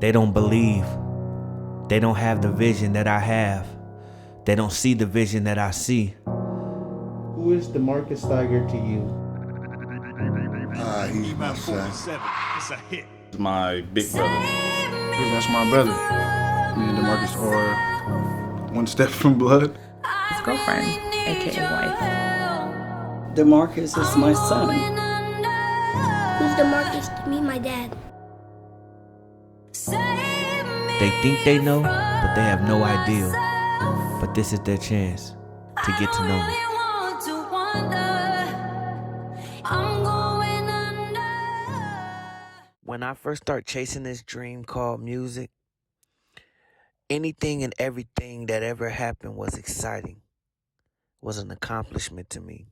They don't believe. They don't have the vision that I have. They don't see the vision that I see. Who is Demarcus Stigar to you? He's my son. It's a hit. He's my big brother. That's my brother. Me and Demarcus are one step from blood. His girlfriend, aka wife. Demarcus is my son. Who's Demarcus to me? My dad. They think they know, but they have no idea. But this is their chance to get to know me. When I first started chasing this dream called music, anything and everything that ever happened was exciting, was an accomplishment to me.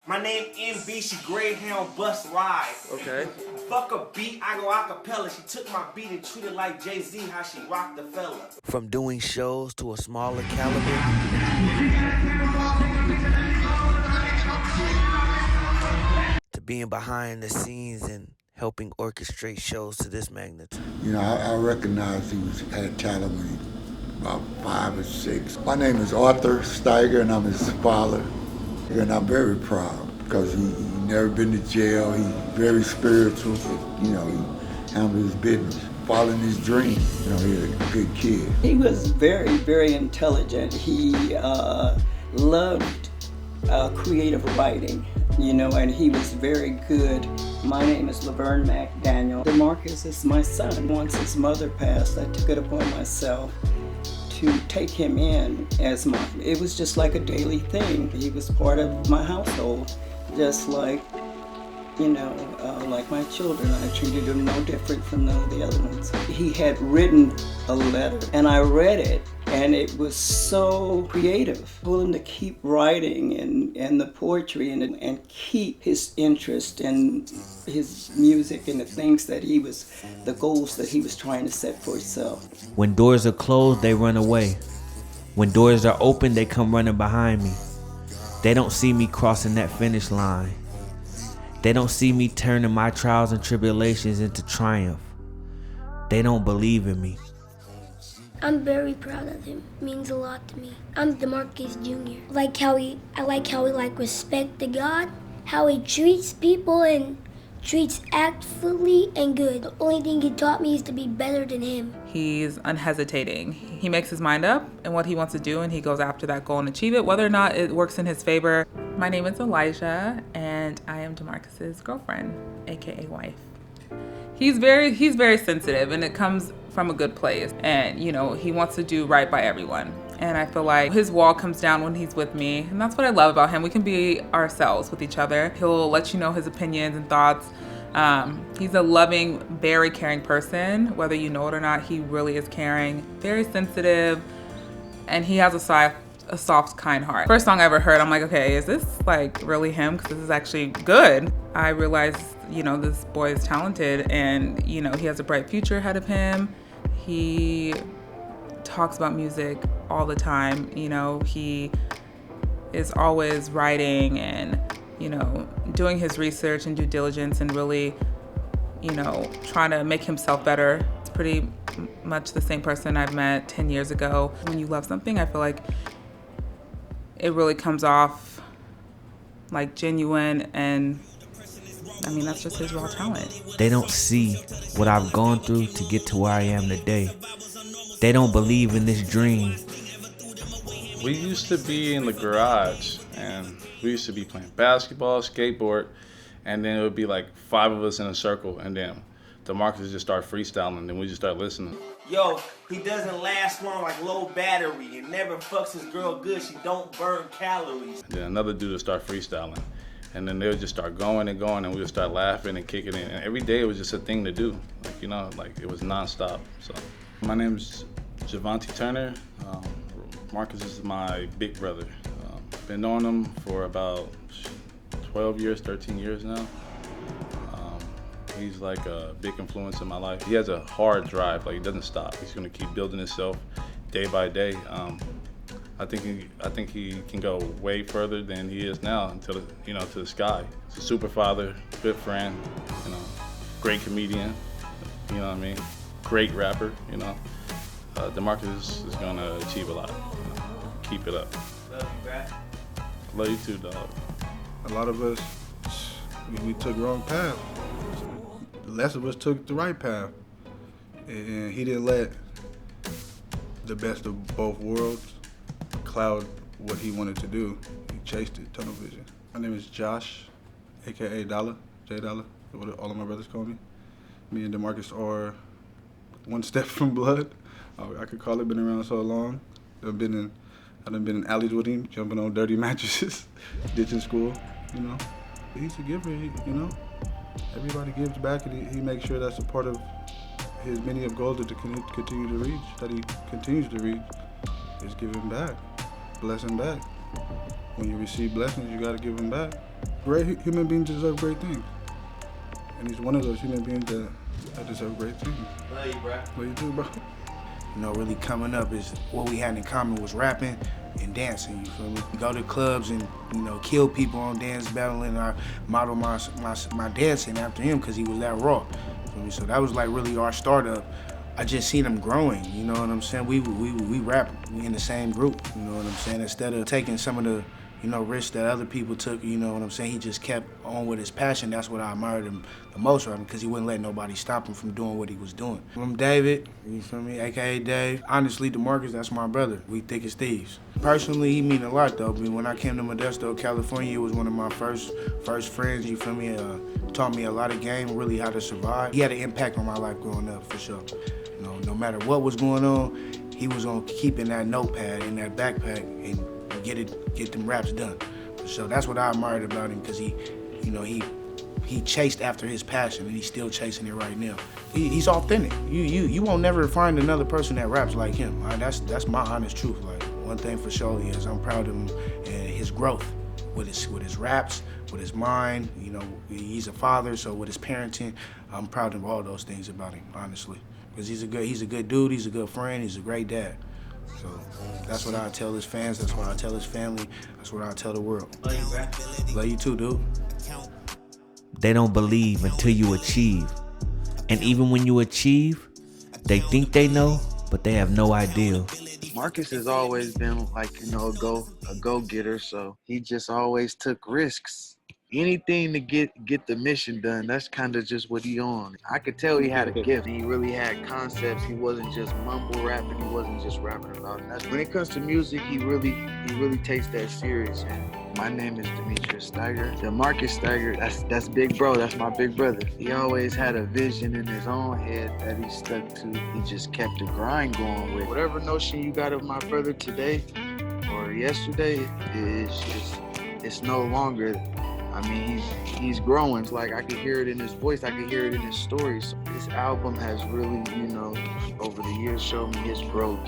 My name MB, she Greyhound bus ride. Okay. Fuck a beat, I go acapella. She took my beat and treated like Jay-Z, how she rocked the fella. From doing shows to a smaller caliber, to being behind the scenes and helping orchestrate shows to this magnitude. You know, I recognized he had talent when he was about 5 or 6. My name is Arthur Stigar, and I'm his father. And I'm very proud because he never been to jail. He's very spiritual. You know, he handled his business, following his dream. You know, he's a good kid. He was very, very intelligent. He loved creative writing, you know, and he was very good. My name is Laverne McDaniel. Demarcus is my son. Once his mother passed, I took it upon myself to take him in as it was just like a daily thing. He was part of my household, just like, you know, like my children. I treated him no different from none of the other ones. He had written a letter, and I read it, and it was so creative. I told him to keep writing and the poetry and keep his interest in his music and the things that the goals that he was trying to set for himself. When doors are closed, they run away. When doors are open, they come running behind me. They don't see me crossing that finish line. They don't see me turning my trials and tribulations into triumph. They don't believe in me. I'm very proud of him. It means a lot to me. I'm Demarcus Jr. I like how he respect the God, how he treats people and treats actively and good. The only thing he taught me is to be better than him. He's unhesitating. He makes his mind up and what he wants to do, and he goes after that goal and achieve it, whether or not it works in his favor. My name is Elijah, and I am Demarcus's girlfriend, aka wife. He's very sensitive, and it comes from a good place. And, you know, he wants to do right by everyone. And I feel like his wall comes down when he's with me. And that's what I love about him. We can be ourselves with each other. He'll let you know his opinions and thoughts. He's a loving, very caring person. Whether you know it or not, he really is caring, very sensitive. And he has a soft, kind heart. First song I ever heard, I'm like, okay, is this like really him? Because this is actually good. I realized, you know, this boy is talented and, you know, he has a bright future ahead of him. He talks about music all the time. You know, he is always writing and, you know, doing his research and due diligence and really, you know, trying to make himself better. It's pretty much the same person I've met 10 years ago. When you love something, I feel like it really comes off like genuine, and I mean, that's just his raw talent. They don't see what I've gone through to get to where I am today. They don't believe in this dream. We used to be in the garage, and we used to be playing basketball, skateboard, and then it would be like 5 of us in a circle, and then Demarcus would just start freestyling, and then we just start listening. Yo, he doesn't last long like low battery and never fucks his girl good. She don't burn calories. And then another dude would start freestyling. And then they would just start going and going, and we would start laughing and kicking it. And every day it was just a thing to do. Like, you know, like it was nonstop. So my name is Javante Turner. Marcus is my big brother. Been knowing him for about 12 years, 13 years now. He's like a big influence in my life. He has a hard drive, like he doesn't stop. He's gonna keep building himself day by day. I think he can go way further than he is now until, you know, to the sky. He's a super father, good friend, you know, great comedian, you know what I mean? great rapper, you know. Demarcus is gonna achieve a lot. You know? Keep it up. Love you, bro. Love you too, dog. A lot of us, we took the wrong path. Less of us took the right path. And he didn't let the best of both worlds cloud what he wanted to do. He chased it, tunnel vision. My name is Josh, AKA Dollar, J Dollar, what all of my brothers call me. Me and Demarcus are one step from blood. I could call it, been around so long. I've done been in alleys with him, jumping on dirty mattresses, ditching school, you know. But he's a giver, you know. Everybody gives back, and he makes sure that's a part of his many of goals that to continue to reach, that he continues to reach, is giving back, blessing back. When you receive blessings, you gotta give them back. Great human beings deserve great things. And he's one of those human beings that deserve great things. Love you, bro. Love you too, bro. You know, really coming up is what we had in common was rapping and dancing, you feel me? We go to clubs and, you know, kill people on dance battle, and I model my dancing after him because he was that raw. You feel me? So that was like really our startup. I just seen him growing, you know what I'm saying? We rap, we in the same group, you know what I'm saying? Instead of taking some of the, you know, risks that other people took, you know what I'm saying? He just kept on with his passion. That's what I admired him the most from him, because he wouldn't let nobody stop him from doing what he was doing. I'm David, you feel me, AKA Dave. Honestly, Demarcus, that's my brother. We thick as thieves. Personally, he mean a lot though. I mean, when I came to Modesto, California, he was one of my first friends, you feel me? Taught me a lot of game, really how to survive. He had an impact on my life growing up, for sure. You know, no matter what was going on, he was on keeping that notepad in that backpack and get them raps done. So that's what I admired about him, because he chased after his passion, and he's still chasing it right now. He's authentic. You won't never find another person that raps like him. That's my honest truth. Like, one thing for sure is I'm proud of him and his growth with his raps, with his mind. You know, he's a father, so with his parenting, I'm proud of all those things about him, honestly. Because he's a good dude, he's a good friend, he's a great dad. So that's what I tell his fans, that's what I tell his family, that's what I tell the world. Love you, bro. Love you too, dude. They don't believe until you achieve. And even when you achieve, they think they know, but they have no idea. Marcus has always been like, you know, a go-getter, so he just always took risks. Anything to get the mission done, that's kind of just what he on. I could tell he had a gift. He really had concepts. He wasn't just mumble rapping. He wasn't just rapping about nothing. When it comes to music, he really takes that serious. And my name is Demarcus Stigar. Demarcus Stigar, that's big bro. That's my big brother. He always had a vision in his own head that he stuck to. He just kept the grind going with. Whatever notion you got of my brother today or yesterday, it's no longer. I mean, he's growing. It's like I could hear it in his voice. I could hear it in his stories. This album has really, you know, over the years shown me his growth.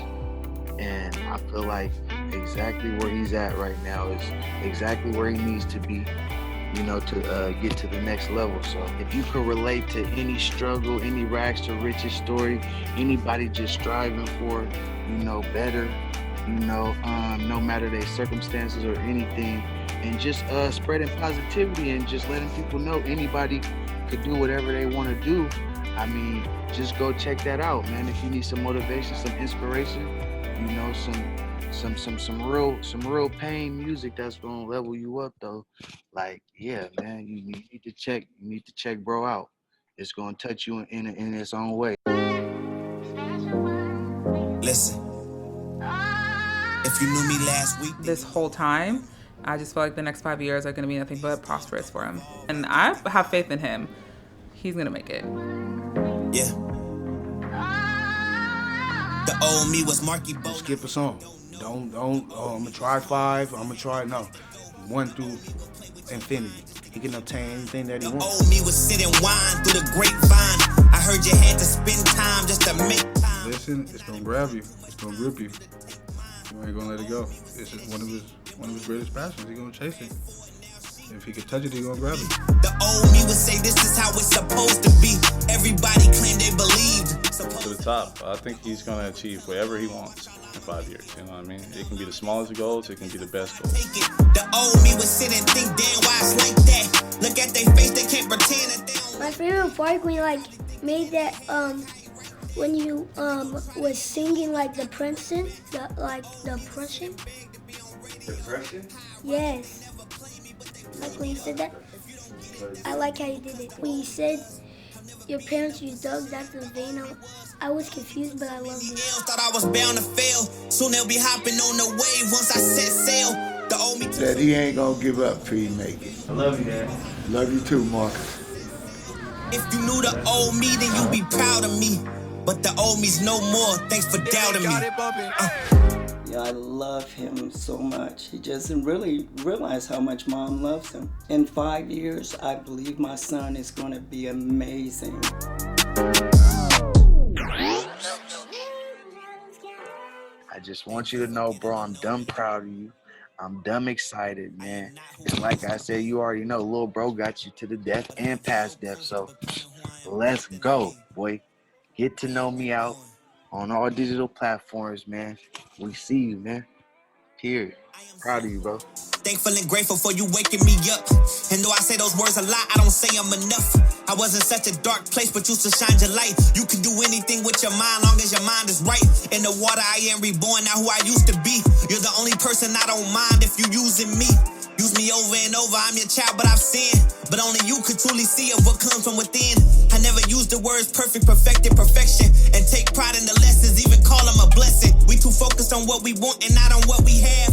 And I feel like exactly where he's at right now is exactly where he needs to be, you know, to get to the next level. So if you could relate to any struggle, any rags to riches story, anybody just striving for, you know, better, you know, no matter their circumstances or anything, and just spreading positivity and just letting people know anybody could do whatever they want to do. I mean, just go check that out, man. If you need some motivation, some inspiration, you know, some real pain music that's gonna level you up though. Like, yeah, man, you need to check bro out. It's gonna touch you in its own way. Listen, if you knew me last week, This whole time, I just feel like the next 5 years are going to be nothing but prosperous for him. And I have faith in him. He's going to make it. yeah. The old me was Marky Bo. Skip a song. Don't, I'm gonna try 5, I'm gonna try, no. 1 through infinity. He can obtain anything that he The wants. old me was sitting wine through the grapevine. I heard you had to spend time just to make time. Listen, it's gonna grab you. It's gonna grip you. You ain't gonna let it go. It's just one of his greatest passions. He's gonna chase it. If he could touch it, he's gonna grab it. The old me would say this is how it's supposed to be. Everybody claimed they believed. To the top, I think he's gonna achieve whatever he wants in 5 years. You know what I mean? It can be the smallest goals. It can be the best goals. Take it. The old me would sit and think, damn, why it's like that? Look at their face, they can't pretend that they don't. My favorite part when you like made that When you was singing like the Princeton, the Prussian. Depression? Yes. Like when you said that. I like how you did it. When you said your parents use dogs, that's the vein. I was confused, but I loved it. Thought I was bound to fail. Soon they'll be hopping on the wave once I set sail. The old me That he ain't gonna give up till he make it. I love you, Dad. Love you too, Marcus. If you knew the old me, then you'd be proud of me. But the old me's no more. Thanks for doubting me. Yeah, I love him so much. He doesn't really realize how much Mom loves him. In 5 years, I believe my son is going to be amazing. I just want you to know, bro, I'm dumb proud of you. I'm dumb excited, man. And like I said, you already know, little bro got you to the death and past death. So let's go, boy. Get to know me out on all digital platforms, man. We see you, man. Period. Proud of you, bro. Thankful and grateful for you waking me up. And though I say those words a lot, I don't say them enough. I was in such a dark place, but used to shine your light. You can do anything with your mind, long as your mind is right. In the water, I am reborn, now who I used to be. You're the only person I don't mind if you using me. Use me over and over, I'm your child, but I've sinned. But only you could truly see of what comes from within. I never use the words perfect, perfected, perfection. And take pride in the lessons, even call them a blessing. We too focused on what we want and not on what we have.